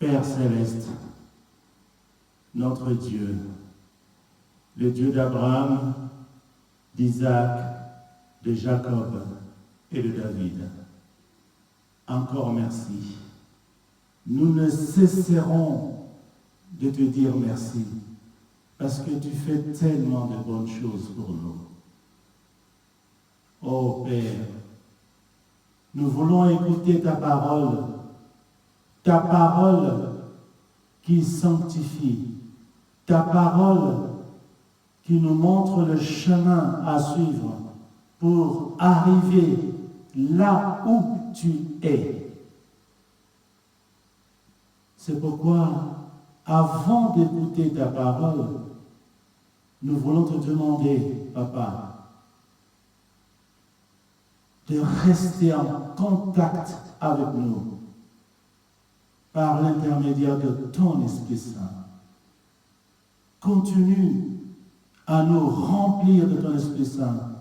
Père céleste, notre Dieu, le Dieu d'Abraham, d'Isaac, de Jacob et de David, encore merci. Nous ne cesserons de te dire merci, parce que tu fais tellement de bonnes choses pour nous. Oh Père, nous voulons écouter ta parole qui sanctifie, ta parole qui nous montre le chemin à suivre pour arriver là où tu es. C'est pourquoi, avant d'écouter ta parole, nous voulons te demander, Papa, de rester en contact avec nous par l'intermédiaire de ton Esprit Saint. Continue à nous remplir de ton Esprit Saint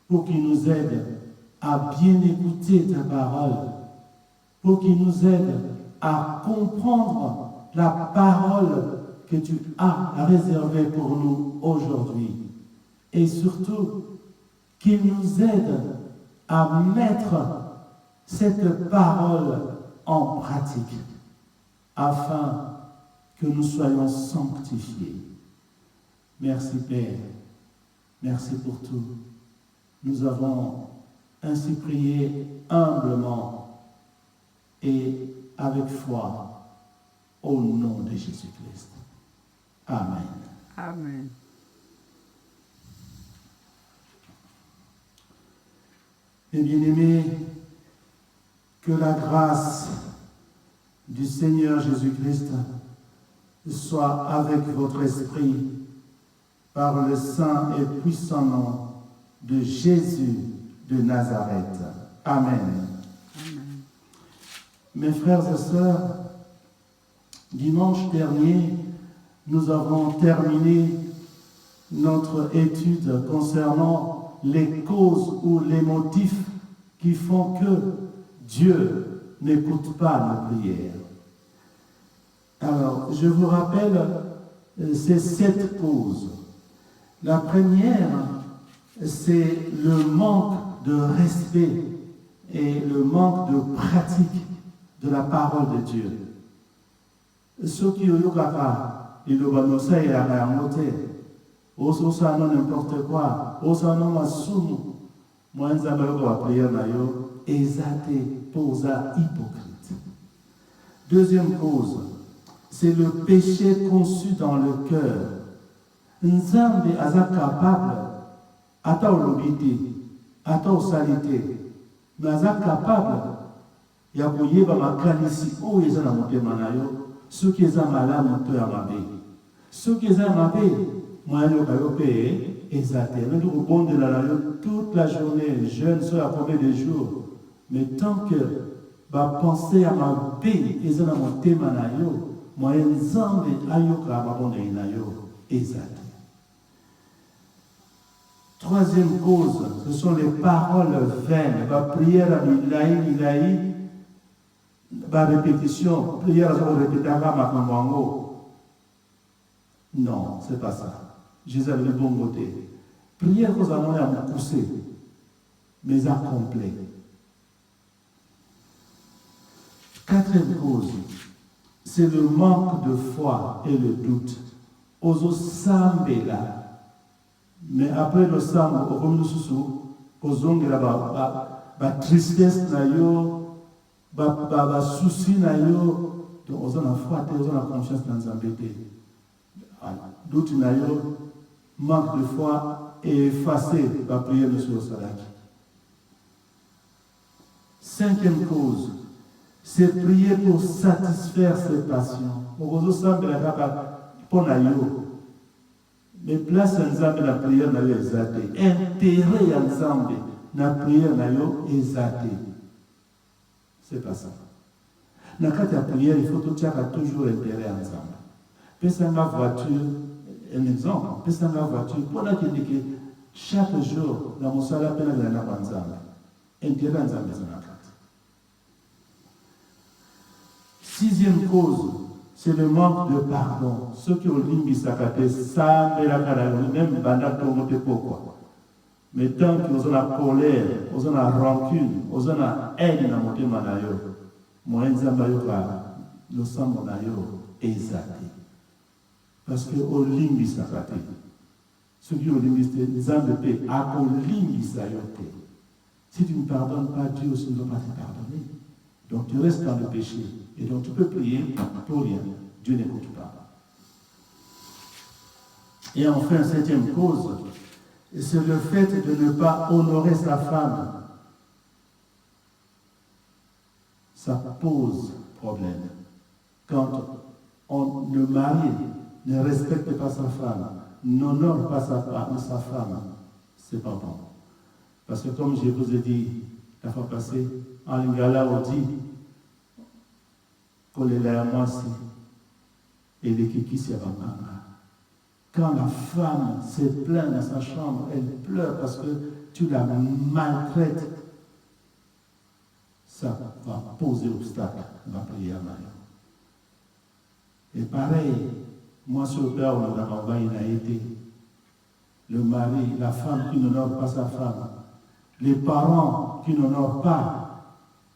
pour qu'il nous aide à bien écouter ta parole, pour qu'il nous aide à comprendre la parole que tu as réservée pour nous aujourd'hui. Et surtout, qu'il nous aide à mettre cette parole en pratique, afin que nous soyons sanctifiés. Merci Père, merci pour tout. Nous avons ainsi prié humblement et avec foi au nom de Jésus-Christ. Amen. Amen. Et bien-aimés, que la grâce du Seigneur Jésus-Christ soit avec votre esprit par le saint et puissant nom de Jésus de Nazareth. Amen. Amen. Mes frères et sœurs, dimanche dernier, nous avons terminé notre étude concernant les causes ou les motifs qui font que Dieu n'écoute pas nos prières. Alors, je vous rappelle ces 7 causes. La première, c'est le manque de respect et le manque de pratique de la parole de Dieu. Ceux qui ont ils doivent ça non n'importe quoi, ça non masumu, moi nzamba prière na yo, exaté, posa hypocrite. Deuxième cause, c'est le péché conçu dans le cœur. Nzambe aza capable, ata olobité, ata osalité, mais aza capable, ya koyeba makanisi oyo eza na motema na yo, soki eza malamu to ya mabe. Soki eza ya mabe, moi je paye exactement. Mais nous rebondons toute la journée, jeune, soit à combien de jours. Mais tant que ma pensée à ma paix est dans mon thème, moi je n'zambe ayoka ma bonne exact. Troisième cause, ce sont les paroles vaines. Ma prière à milaï, ma répétition, prière à répéter à ma kambango. Non, c'est pas ça. Jésus avait le bon côté. Prière que nous allons à me pousser, mais à complet. Quatrième cause, c'est le manque de foi et le doute. Ozo sambe là. Mais après le sambe, au comme nous sous, ozo la tristesse na yo, ba souci na yo, donc ozo la foi, ozo la confiance dans zambété. Doute na yo, manque de foi et effacé la prière de sur Salaki. Cinquième cause, c'est prier pour satisfaire ses passions. Ozo sambe la kapa pona yo. Mais place nzambe la prière na yo exaté. Intérêt ya nzambe na prière na yo exaté. C'est pas ça. Na kati ya prière, il faut toujours intérêt à nzambe. Pesa ma voiture, un exemple, pesa ma voiture, pour la que chaque jour, la mosala pena de la nzambe. Intérêt à nzambe zanakati. Sixième cause, c'est le manque de pardon. Ceux qui ont limbi sakate, ça, même banda tomote pourquoi. Mais tant qu'ils ont la colère, ils ont la rancune, ils ont la haine dans mon thème, moi, le sang mon exalté. Parce que au limbi sakate, ceux qui ont limbi, les âmes de paix, à au limbi sayote. Si tu ne pardonnes pas, Dieu aussi ne va pas te pardonner. Donc tu restes dans le péché. Et donc tu peux prier pour rien. Dieu n'écoute pas. Et enfin, septième cause, c'est le fait de ne pas honorer sa femme. Ça pose problème. Quand le mari ne respecte pas sa femme, n'honore pas sa femme, c'est pas bon. Parce que comme je vous ai dit la fois passée, en lingala on dit quand la femme se plaint dans sa chambre, elle pleure parce que tu la maltraites, ça va poser obstacle à la prière. Et pareil, moi sur le père, il a été le mari, la femme qui n'honore pas sa femme, les parents qui n'honorent pas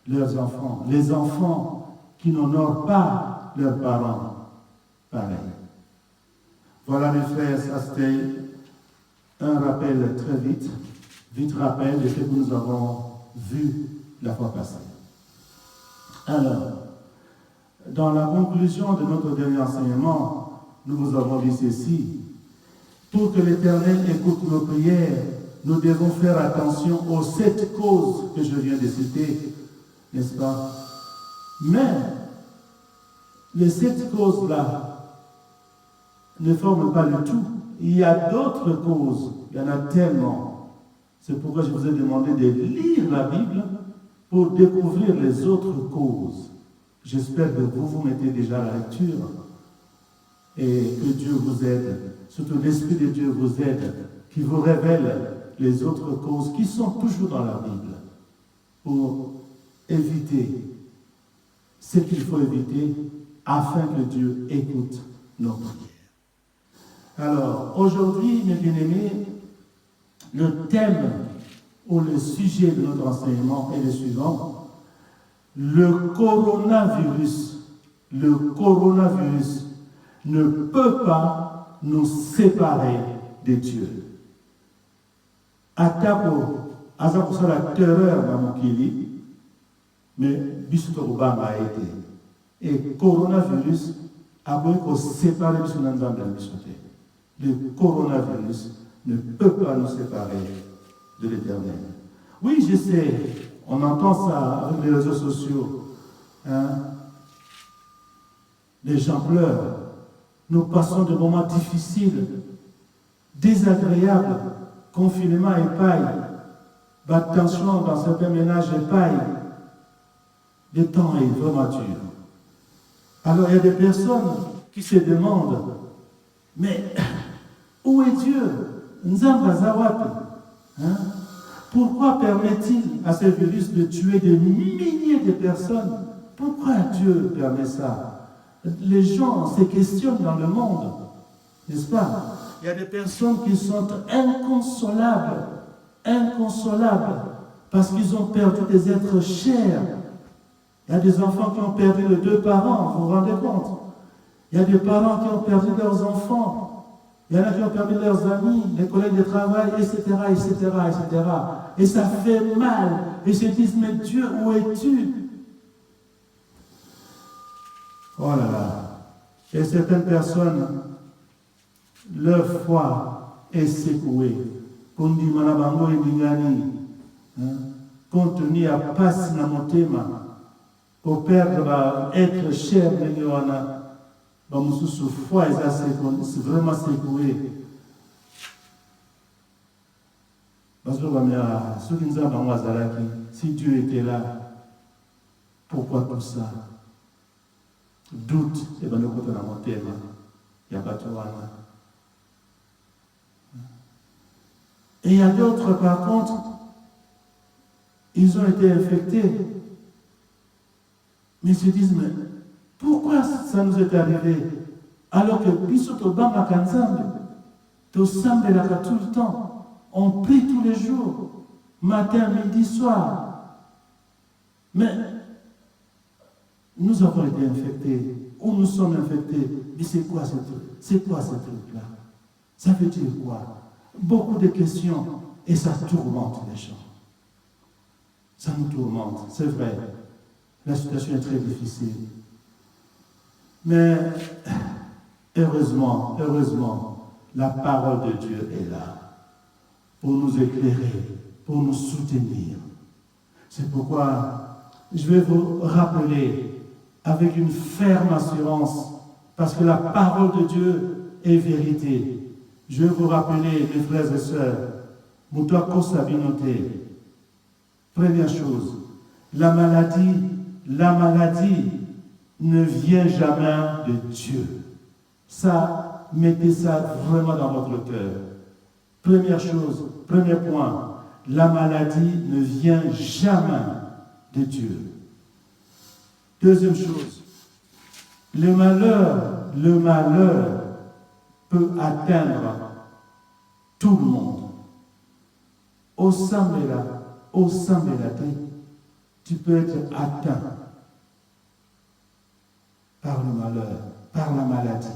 leurs enfants, les enfants qui n'honorent pas leurs parents. Pareil. Voilà mes frères, ça c'était un rappel très vite rappel de ce que nous avons vu la fois passée. Alors, dans la conclusion de notre dernier enseignement, nous vous avons dit ceci. Pour que l'Éternel écoute nos prières, nous devons faire attention aux 7 causes que je viens de citer, n'est-ce pas? Mais les 7 causes-là ne forment pas le tout. Il y a d'autres causes, il y en a tellement. C'est pourquoi je vous ai demandé de lire la Bible pour découvrir les autres causes. J'espère que vous mettez déjà à la lecture et que Dieu vous aide, surtout l'Esprit de Dieu vous aide, qui vous révèle les autres causes qui sont toujours dans la Bible pour éviter ce qu'il faut éviter afin que Dieu écoute nos prières. Alors, aujourd'hui, mes bien-aimés, le thème ou le sujet de notre enseignement est le suivant. Le coronavirus ne peut pas nous séparer de Dieu. Atako, aza pour la terreur dans mon kili, mais biso a été. Et coronavirus a besoin de séparer biso nanzambe na biso te. Le coronavirus ne peut pas nous séparer de l'Éternel. Oui, je sais, on entend ça avec les réseaux sociaux. Hein? Les gens pleurent. Nous passons de moments difficiles, désagréables, confinement et paille, bas de tension dans certains ménages et paille. Le temps est vraiment dur. Alors il y a des personnes qui se demandent, mais où est Dieu? Hein? Pourquoi permet-il à ce virus de tuer des milliers de personnes? Pourquoi Dieu permet ça? Les gens se questionnent dans le monde, n'est-ce pas? Il y a des personnes qui sont inconsolables, parce qu'ils ont perdu des êtres chers. Il y a des enfants qui ont perdu les 2 parents, vous vous rendez compte? Il y a des parents qui ont perdu leurs enfants. Il y en a qui ont perdu leurs amis, les collègues de travail, etc. Et ça fait mal. Et ils se disent, mais Dieu, où es-tu? Oh là là. Et certaines personnes, leur foi est secouée. Kundi manabango indingani. Contenu à passe na motema. Pour perdre, être cher, Benyoana. C'est vraiment secoué. Parce que ceux qui nous ont si Dieu était là, pourquoi tout ça? Doute, et bien le côté de la montagne, il n'y a pas tout. Et il y a d'autres, par contre, ils ont été infectés. Mais ils se disent, mais Pourquoi ça nous est arrivé? Alors que Bisoto Bama Kanzambe, Tosambe Laka tout le temps, on prie tous les jours, matin, midi, soir. Mais nous avons été infectés, ou nous sommes infectés. Mais c'est quoi ce truc? C'est quoi ce truc-là? Ça veut dire quoi? Beaucoup de questions, et ça tourmente les gens. Ça nous tourmente, c'est vrai. La situation est très difficile. Mais heureusement, la parole de Dieu est là pour nous éclairer, pour nous soutenir. C'est pourquoi je vais vous rappeler avec une ferme assurance, parce que la parole de Dieu est vérité. Je vais vous rappeler, mes frères et sœurs, Moutouako Sabinoté. Première chose, la maladie ne vient jamais de Dieu. Ça, mettez ça vraiment dans votre cœur. Première chose, premier point, la maladie ne vient jamais de Dieu. Deuxième chose, le malheur peut atteindre tout le monde. Au Sambela, tu peux être atteint par le malheur, par la maladie.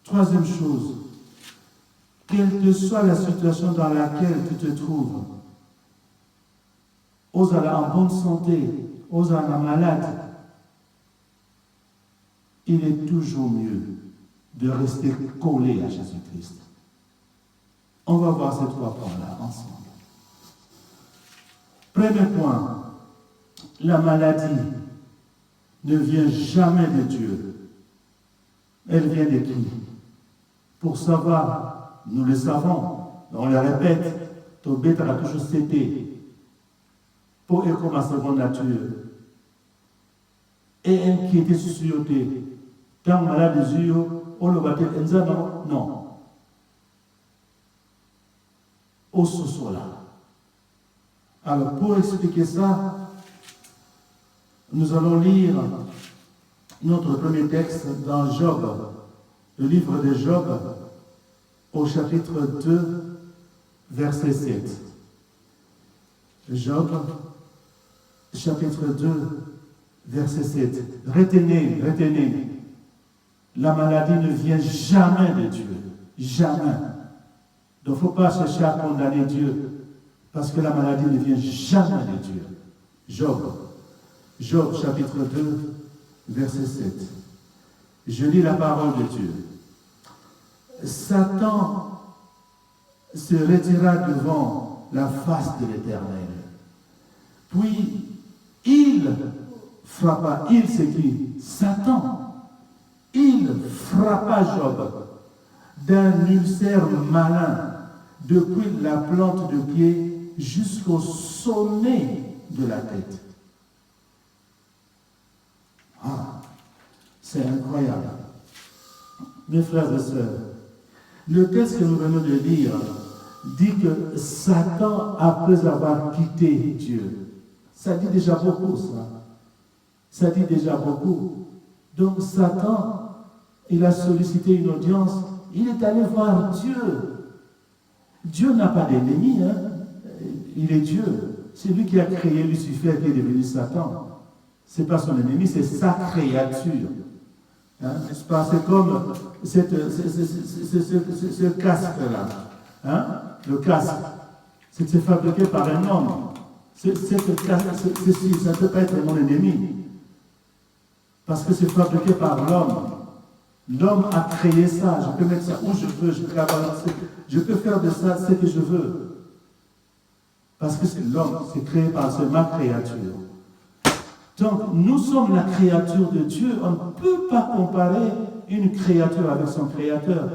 Troisième chose, quelle que soit la situation dans laquelle tu te trouves, Ozala en bonne santé, Ozala malade, il est toujours mieux de rester collé à Jésus-Christ. On va voir ces trois points-là ensemble. Premier point, la maladie ne vient jamais de Dieu. Elle vient de qui? Pour savoir, nous le savons, on le répète, ton bête a toujours cédé pour être comme à seconde nature et inquiéter sur tes tant malade des yeux, on le battait non. Au sous-sol. Alors, pour expliquer ça, nous allons lire notre premier texte dans Job, le livre de Job, au chapitre 2, verset 7. Job, chapitre 2, verset 7. Retenez, la maladie ne vient jamais de Dieu, jamais. Donc, il ne faut pas chercher à condamner Dieu, parce que la maladie ne vient jamais de Dieu. Job, chapitre 2, verset 7. Je lis la parole de Dieu. Satan se retira devant la face de l'Éternel. Puis, il frappa, c'est qui? Satan. Il frappa Job d'un ulcère malin depuis la plante de pied jusqu'au sommet de la tête. Ah, c'est incroyable. Mes frères et sœurs, le texte que nous venons de lire dit que Satan, après avoir quitté Dieu, ça dit déjà beaucoup, ça. Ça dit déjà beaucoup. Donc Satan, il a sollicité une audience, il est allé voir Dieu. Dieu n'a pas d'ennemi, hein? Il est Dieu. C'est lui qui a créé Lucifer qui est devenu Satan. Ce n'est pas son ennemi, c'est sa créature. Hein? C'est comme ce casque-là. Hein? Le casque, c'est fabriqué par un homme. Ça ne peut pas être mon ennemi. Parce que c'est fabriqué par l'homme. L'homme a créé ça. Je peux mettre ça où je veux. Je peux faire de ça ce que je veux. Parce que c'est l'homme, c'est créé par ma créature. Donc, nous sommes la créature de Dieu. On ne peut pas comparer une créature avec son créateur.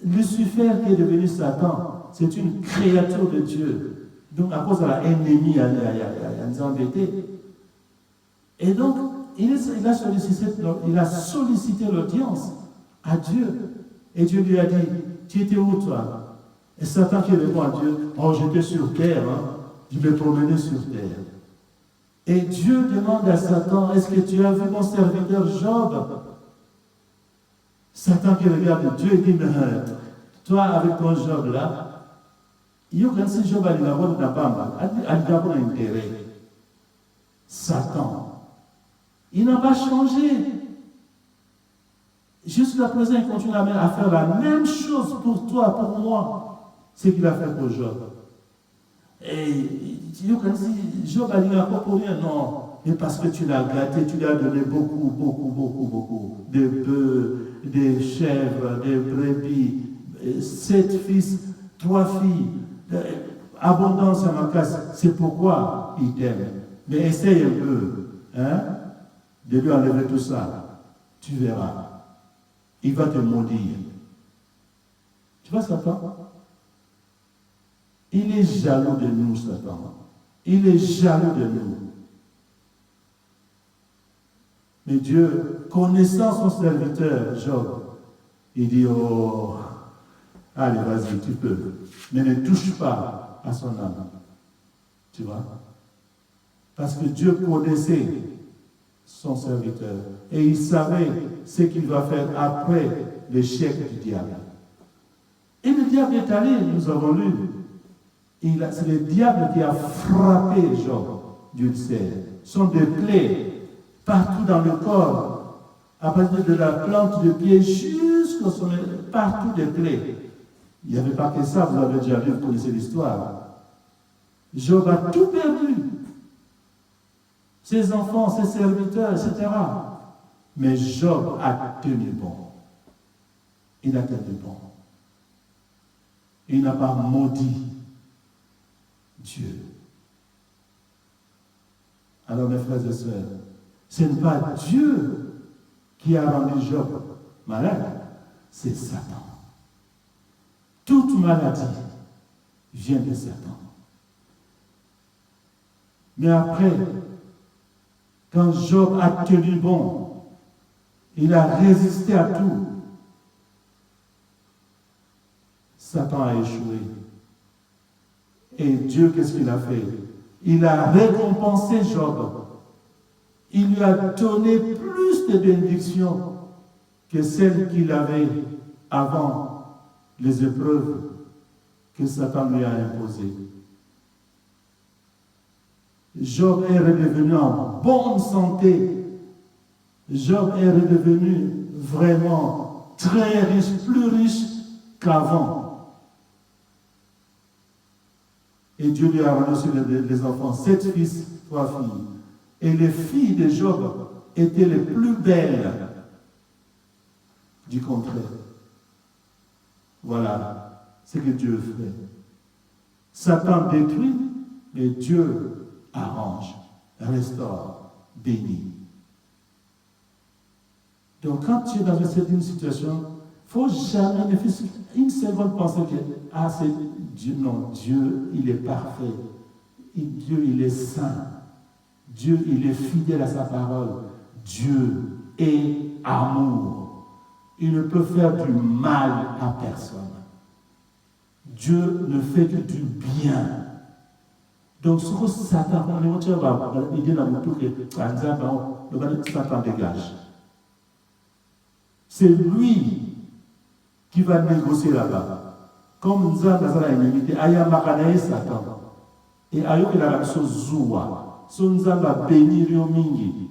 Lucifer qui est devenu Satan, c'est une créature de Dieu. Donc, à cause de l'ennemi, il nous a embêtés. Et donc, il a sollicité l'audience à Dieu. Et Dieu lui a dit, tu étais où toi? Et Satan qui répond à Dieu, oh j'étais sur terre, hein. Je me promenais sur terre. Et Dieu demande à Satan, est-ce que tu as vu mon serviteur Job? Satan qui regarde Dieu et dit, mais toi avec ton Job là, il y a quand si Job a dit, n'a pas intérêt. Satan, il n'a pas changé. Jusqu'à présent, il continue à faire la même chose pour toi, pour moi, ce qu'il a fait pour Job. Et Job a dit encore pour rien, non, mais parce que tu l'as gâté, tu lui as donné beaucoup, des bœufs, des chèvres, des brebis, 7 fils, 3 filles, abondance à ma casse. C'est pourquoi il t'aime. Mais essaye un peu, de lui enlever tout ça. Tu verras. Il va te maudire. Tu vois, Satan? Il est jaloux de nous, Satan. Il est jaloux de nous. Mais Dieu, connaissant son serviteur, Job, il dit, oh, allez, vas-y, tu peux. Mais ne touche pas à son âme. Tu vois? Parce que Dieu connaissait son serviteur. Et il savait ce qu'il va faire après l'échec du diable. Et le diable est allé, nous avons lu. C'est le diable qui a frappé Job d'ulcère. Ce sont des plaies partout dans le corps, à partir de la plante de pied jusqu'au sommet, partout des plaies. Il n'y avait pas que ça, vous avez déjà lu, vous connaissez l'histoire. Job a tout perdu. Ses enfants, ses serviteurs, etc. Mais Job a tenu bon. Il a tenu bon. Il n'a pas maudit Dieu. Alors mes frères et sœurs, ce n'est pas Dieu qui a rendu Job malade, c'est Satan. Toute maladie vient de Satan. Mais après, quand Job a tenu bon, il a résisté à tout, Satan a échoué. Et Dieu, qu'est-ce qu'il a fait? Il a récompensé Job. Il lui a donné plus de bénédictions que celles qu'il avait avant les épreuves que Satan lui a imposées. Job est redevenu en bonne santé. Job est redevenu vraiment très riche, plus riche qu'avant. Et Dieu lui a rendu sur les enfants 7 fils, 3 filles. Et les filles de Job étaient les plus belles du contraire. Voilà ce que Dieu fait. Satan détruit, mais Dieu arrange, restaure, bénit. Donc quand tu es dans une situation, il ne faut jamais, ne faire une seconde penser que c'est Dieu. Non, Dieu, il est parfait. Et Dieu, il est saint. Dieu, il est fidèle à sa parole. Dieu est amour. Il ne peut faire du mal à personne. Dieu ne fait que du bien. Donc, ce que Satan, il dit dans le tout que Satan dégage. C'est lui qui va négocier là-bas. Comme nous avons une unité, Ayamakanae Satan. Et Ayoke la chose Zoua. Si nous avons béni Rio Mingi,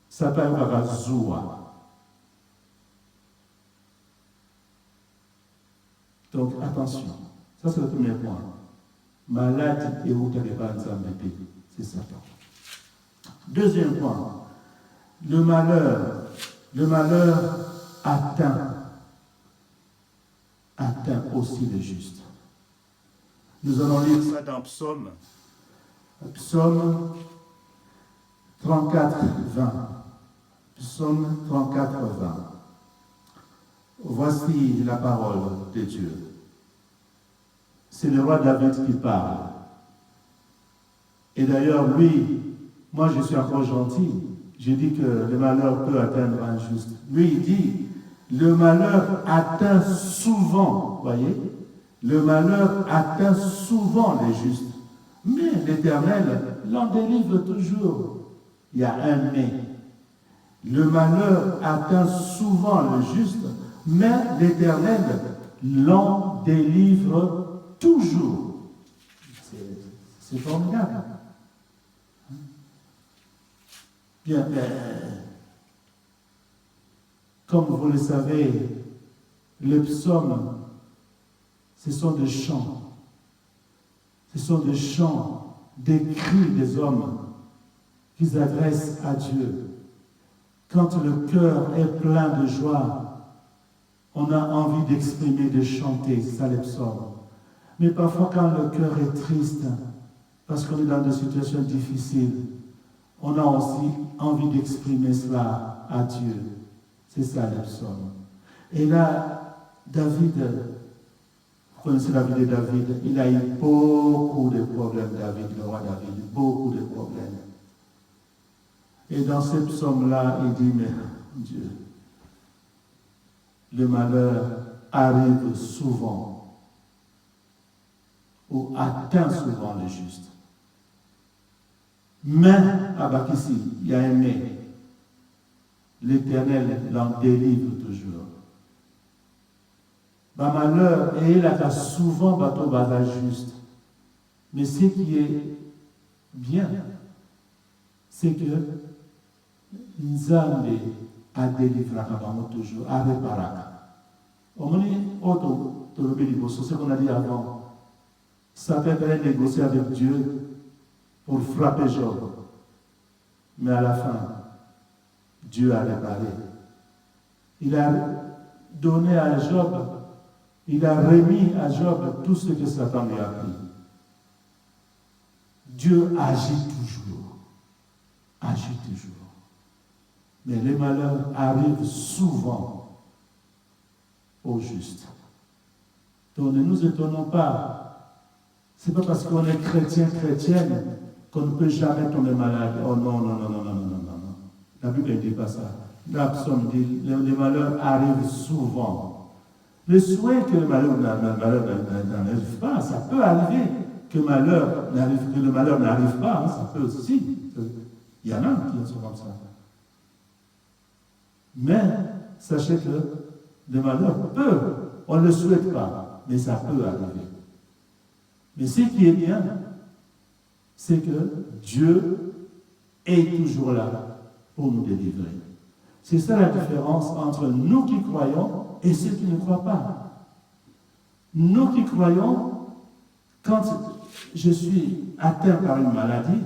Satan va Zoua. Donc attention, ça c'est le premier point. Malade et où tu n'avais pas c'est Satan. Deuxième point, le malheur atteint aussi le juste. Nous allons lire ça dans Psaume 34, 20. Psaume 34, 20. Voici la parole de Dieu. C'est le roi David qui parle. Et d'ailleurs, lui, moi je suis encore gentil. Je dis que le malheur peut atteindre un juste. Lui, il dit, le malheur atteint souvent, voyez, le malheur atteint souvent les justes. Mais l'Éternel l'en délivre toujours. Il y a un mais. Le malheur atteint souvent le juste, mais l'Éternel l'en délivre toujours. C'est formidable. Bien, comme vous le savez, les psaumes, ce sont des chants. Ce sont des chants, des cris des hommes qu'ils adressent à Dieu. Quand le cœur est plein de joie, on a envie d'exprimer, de chanter, c'est ça les psaumes. Mais parfois quand le cœur est triste, parce qu'on est dans des situations difficiles, on a aussi envie d'exprimer cela à Dieu. C'est ça les psaumes. Et là, David, vous connaissez la vie de David, il a eu beaucoup de problèmes, David, le roi David, beaucoup de problèmes. Et dans ces psaumes-là, il dit, mais Dieu, le malheur arrive souvent, ou atteint souvent le juste. Mais, ici, il y a un mais. L'Éternel l'en délivre toujours. Bah, malheur, et il a souvent bateau basa juste. Mais ce qui est bien, c'est que Nzambe a délivré toujours, a réparé. C'est ce qu'on a dit avant. Ça peut être négocier avec Dieu pour frapper Job. Mais à la fin, Dieu a réparé. Il a donné à Job, il a remis à Job tout ce que Satan lui a pris. Dieu agit toujours. Agit toujours. Mais les malheurs arrivent souvent au juste. Donc ne nous étonnons pas. Ce n'est pas parce qu'on est chrétienne, qu'on ne peut jamais tomber malade. Oh non, non, non, non, non, non, non, non. La Bible ne dit pas ça. La psaume dit les malheurs arrivent souvent. Le souhait que le malheur n'arrive pas, ça peut arriver que le malheur n'arrive pas, hein, ça peut aussi. Il y en a qui sont comme ça. Mais sachez que le malheur peut, on ne le souhaite pas, mais ça peut arriver. Mais ce qui est bien, c'est que Dieu est toujours là pour nous délivrer. C'est ça la différence entre nous qui croyons et ceux qui ne croient pas. Nous qui croyons, quand je suis atteint par une maladie,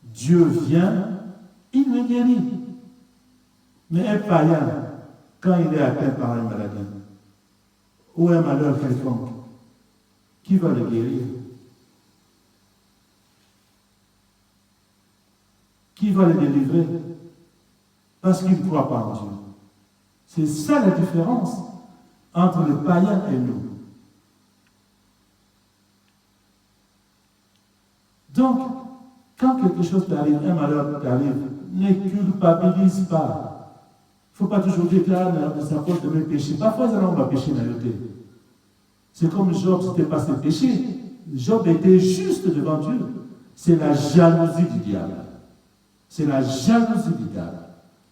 Dieu vient, il me guérit. Mais un païen, quand il est atteint par une maladie, ou un malheur quelconque, qui va le guérir? Qui va le délivrer? Parce qu'il ne croit pas en Dieu. C'est ça la différence entre le païen et nous. Donc, quand quelque chose t'arrive, un malheur t'arrive, ne culpabilise pas. Il ne faut pas toujours dire que c'est à cause de mes péchés. Parfois, on va pécher dans le thé. C'est comme Job, c'était pas ses péchés. Job était juste devant Dieu. C'est la jalousie du diable. C'est la jalousie du diable.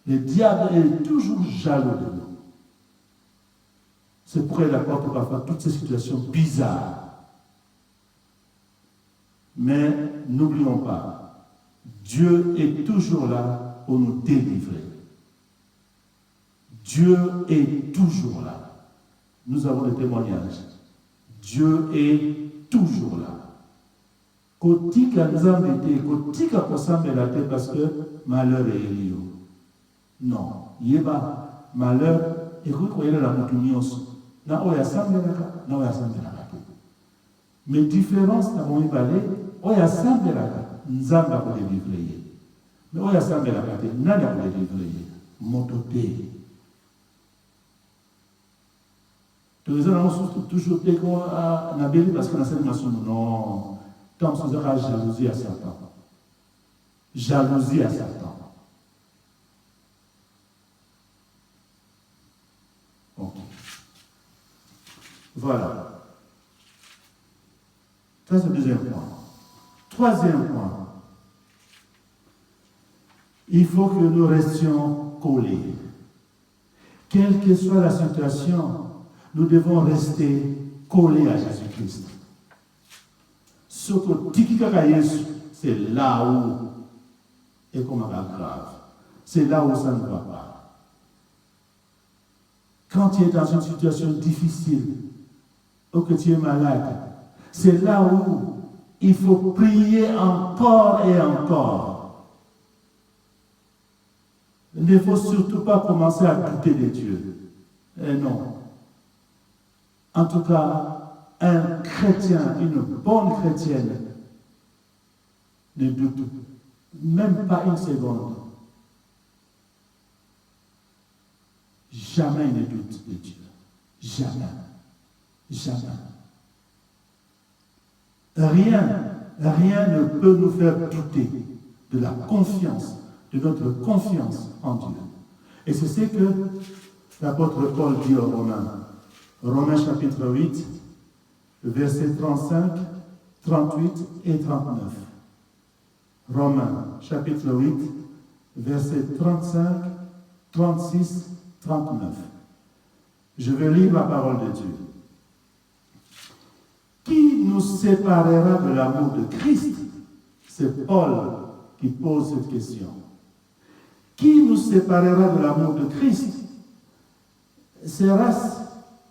Le diable est toujours jaloux de nous. C'est pourquoi il apporte parfois toutes ces situations bizarres. Mais n'oublions pas, Dieu est toujours là pour nous délivrer. Dieu est toujours là. Nous avons le témoignage. Dieu est toujours là. Kotika nzambete, kotika kosambelate parce que malheur est lié. Non, yeba malheur et que la mutumioso. Na oya sambelaka, na oya sambelaka. Mais différence na bon ibale, oya sambelaka, nzamba ko délivrer. Mais oya sambelaka te, nani ko délivrer. Motote. Les gens ont toujours été à Nabéli parce qu'on a cette nation. Non. Tant que ça jalousie à Satan. Jalousie à Satan. Ok. Voilà. Ça, c'est le deuxième point. Troisième point. il faut que nous restions collés. Quelle que soit la situation, nous devons rester collés à Jésus-Christ. Ce que c'est là où est comme grave. C'est là où ça ne va pas. Quand tu es dans une situation difficile, ou que tu es malade, c'est là où il faut prier encore et encore. Il ne faut surtout pas commencer à douter de Dieu. Non. En tout cas, un chrétien, une bonne chrétienne, ne doute même pas une seconde. Jamais ne doute de Dieu. Jamais. Jamais. Rien ne peut nous faire douter de la confiance, de notre confiance en Dieu. Et c'est ce que l'apôtre Paul dit aux Romains. Romains chapitre 8, versets 35, 38 et 39. Romains chapitre 8, versets 35, 36, 39. Je vais lire la parole de Dieu. Qui nous séparera de l'amour de Christ? C'est Paul qui pose cette question. Qui nous séparera de l'amour de Christ? Sera-ce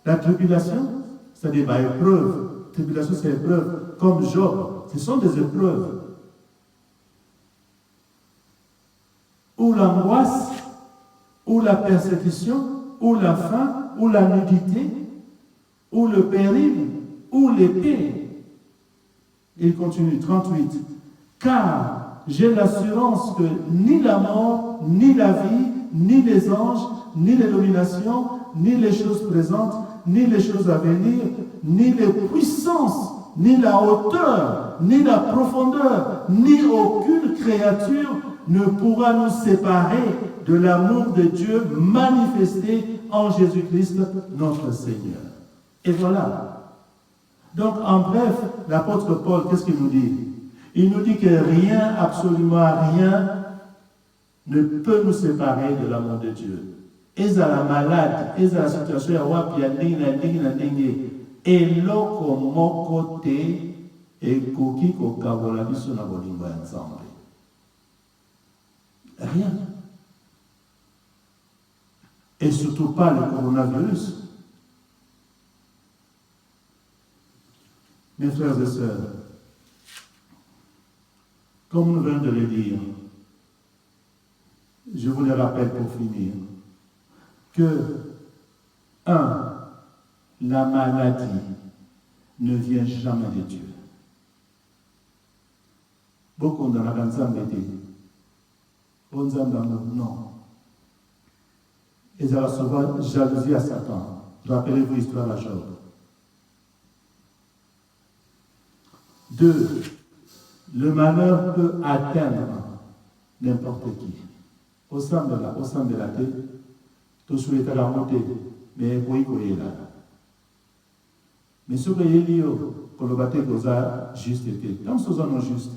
la tribulation? C'est-à-dire la épreuve. Tribulation, c'est épreuve. Comme Job, ce sont des épreuves. Ou l'angoisse, ou la persécution, ou la faim, ou la nudité, ou le péril, ou l'épée. Il continue, 38. Car j'ai l'assurance que ni la mort, ni la vie, ni les anges, ni les dominations, ni les choses présentes, ni les choses à venir, ni les puissances, ni la hauteur, ni la profondeur, ni aucune créature ne pourra nous séparer de l'amour de Dieu manifesté en Jésus-Christ, notre Seigneur. Et voilà. Donc, en bref, l'apôtre Paul, qu'est-ce qu'il nous dit? Il nous dit que rien, absolument rien, ne peut nous séparer de l'amour de Dieu. Et à la malade, et à la situation, et l'autre mon côté, et koki kokavola biso na bolingo ensemble. Rien. Et surtout pas le coronavirus. Mes frères et sœurs, comme nous venons de le dire, je vous le rappelle pour finir, que, la maladie ne vient jamais de Dieu. Beaucoup dans la non. Et ça va souvent jalousie à Satan. Rappelez-vous l'histoire à Job. 2. Le malheur peut atteindre n'importe qui. Au sein de la tête, tout sur l'état de la montée, mais oui, là. Mais ce que j'ai dit, que le bâtiment a juste été, comme ce sont non juste,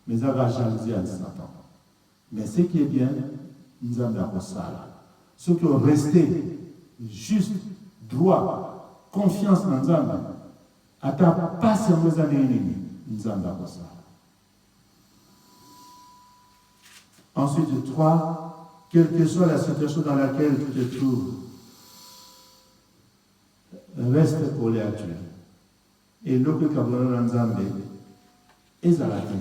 mais ça va jalousie à Satan. Mais ce qui est bien, nous avons ça. Ceux qui ont resté juste, droit, confiance dans nous, à ta patience, nous avons ça. Ensuite, 3, quelle que soit la situation dans laquelle tu te trouves, reste collé à Dieu. Et l'eau que Kabbalah Nzambe est à la terre.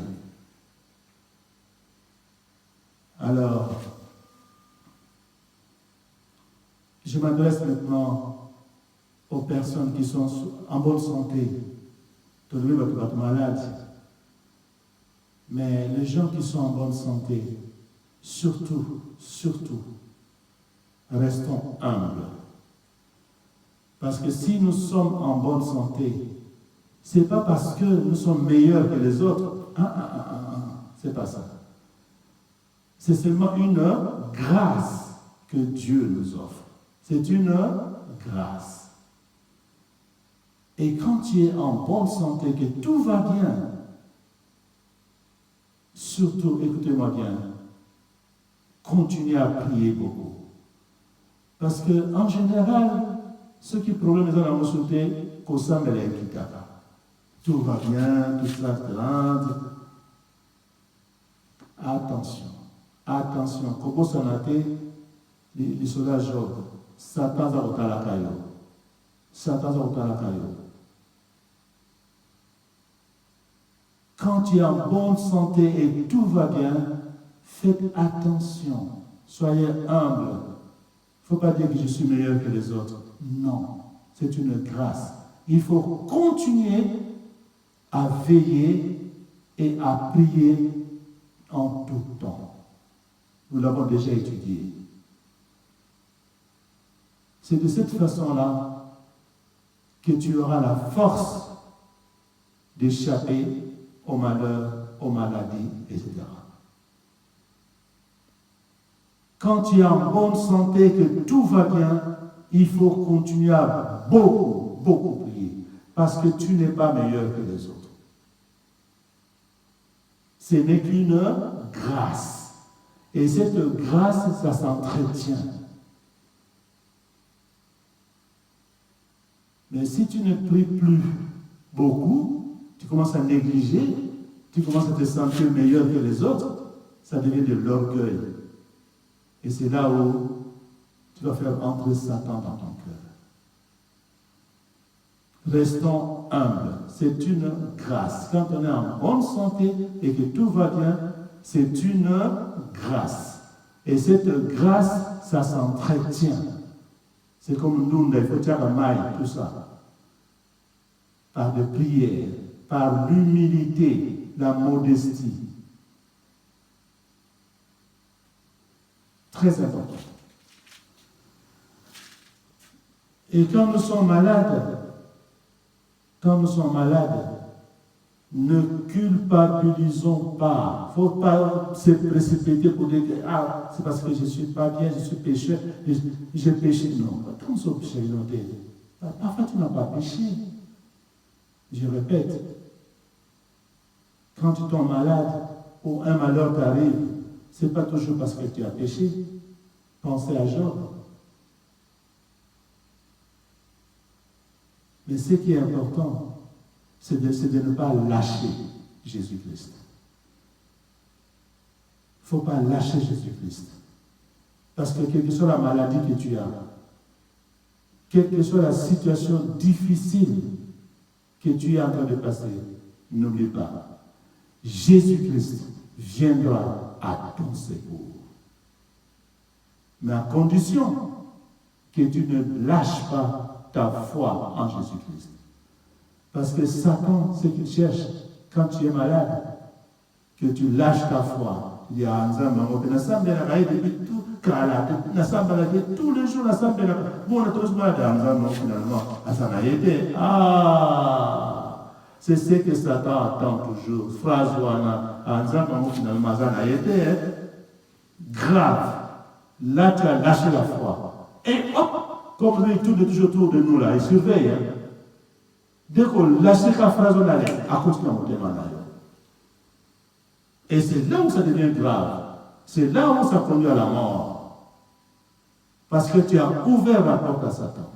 Alors, je m'adresse maintenant aux personnes qui sont en bonne santé. Tout le monde va être malade. Mais les gens qui sont en bonne santé, surtout, restons humbles. Parce que si nous sommes en bonne santé, ce n'est pas parce que nous sommes meilleurs que les autres. C'est pas ça. C'est seulement une grâce que Dieu nous offre. C'est une grâce. Et quand tu es en bonne santé, que tout va bien, surtout, écoutez-moi bien, continuer à prier beaucoup. Parce qu'en général, ce qui problème les gens sauté, qu'au sein de l'équité. Tout va bien, tout ça rentre. Attention, attention. Comment ça n'a été les soldats Job, Satan a ôté la caillou. Satan a ôté la caillou. Quand tu es en bonne santé et tout va bien, faites attention. Soyez humble. Il ne faut pas dire que je suis meilleur que les autres. Non, c'est une grâce. Il faut continuer à veiller et à prier en tout temps. Nous l'avons déjà étudié. C'est de cette façon-là que tu auras la force d'échapper au malheur, aux maladies, etc. Quand tu es en bonne santé, que tout va bien, il faut continuer à beaucoup prier. Parce que tu n'es pas meilleur que les autres. Ce n'est qu'une grâce. Et cette grâce, ça s'entretient. Mais si tu ne pries plus beaucoup, tu commences à négliger, tu commences à te sentir meilleur que les autres, ça devient de l'orgueil. Et c'est là où tu vas faire entrer Satan dans ton cœur. Restons humbles. C'est une grâce. Quand on est en bonne santé et que tout va bien, c'est une grâce. Et cette grâce, ça s'entretient. C'est comme nous, il faut faire un mail, tout ça. Par des prières, par l'humilité, la modestie. Très important. Et quand nous sommes malades, ne culpabilisons pas. Il ne faut pas se précipiter pour dire que c'est parce que je ne suis pas bien, je suis pécheur, j'ai péché. Non, quand on péché, parfois tu n'as pas péché. Je répète, quand tu tombes malade ou un malheur t'arrive, ce n'est pas toujours parce que tu as péché. Pensez à Job. Mais ce qui est important, c'est de ne pas lâcher Jésus-Christ. Il ne faut pas lâcher Jésus-Christ. Parce que quelle que soit la maladie que tu as, quelle que soit la situation difficile que tu es en train de passer, n'oublie pas, Jésus-Christ viendra à ton secours. Mais à condition que tu ne lâches pas ta foi en Jésus-Christ. Parce que Satan, ce qu'il cherche, quand tu es malade, que tu lâches ta foi. Il y a un homme, tous les jours, bon, on est tous malades, finalement, c'est ce que Satan attend toujours. Phrase finalement, grave. Là, tu as lâché la foi. Et hop, comme il tourne toujours autour de nous, là, il surveille. Hein. Dès qu'on lâche la phrase, on allait à cause de notre malade. Et c'est là où ça devient grave. C'est là où ça conduit à la mort. Parce que tu as ouvert la porte à Satan.